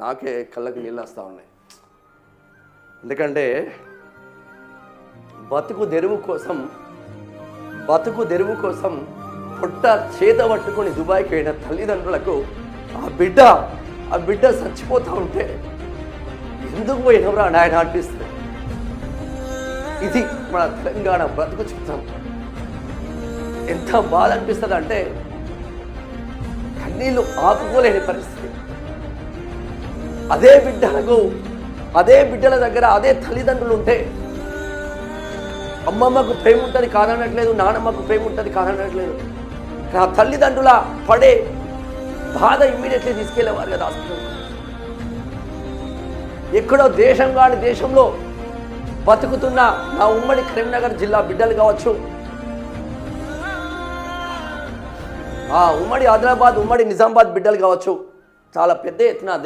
నాకే కళ్ళకి నీళ్ళు వస్తూ ఉన్నాయి. ఎందుకంటే బతుకు తెరువు కోసం పొట్ట చేత పట్టుకొని దుబాయ్కి వెళ్ళిన తల్లిదండ్రులకు ఆ బిడ్డ చచ్చిపోతూ ఉంటే ఎందుకు పోయినవరా నాయన అనిపిస్తుంది. ఇది మన తెలంగాణ బ్రతుకు చిత్రం. ఎంత బాధ అనిపిస్తుంది అంటే కన్నీళ్ళు ఆపుకోలేని పరిస్థితి. అదే బిడ్డల దగ్గర అదే తల్లిదండ్రులు ఉంటే అమ్మమ్మకు ప్రేమ ఉంటుంది కాదనట్లేదు, నానమ్మకు ప్రేమ ఉంటుంది కాదనట్లేదు. ఆ తల్లిదండ్రుల పడే బాధ ఇమ్మీడియట్లీ తీసుకెళ్లేవారు కదా హాస్పిటల్. ఎక్కడో దేశం కాని దేశంలో బతుకుతున్న నా ఉమ్మడి కరీంనగర్ జిల్లా బిడ్డలు కావచ్చు, ఉమ్మడి ఆదిలాబాద్, ఉమ్మడి నిజామాబాద్ బిడ్డలు కావచ్చు, చాలా పెద్ద ఎత్తున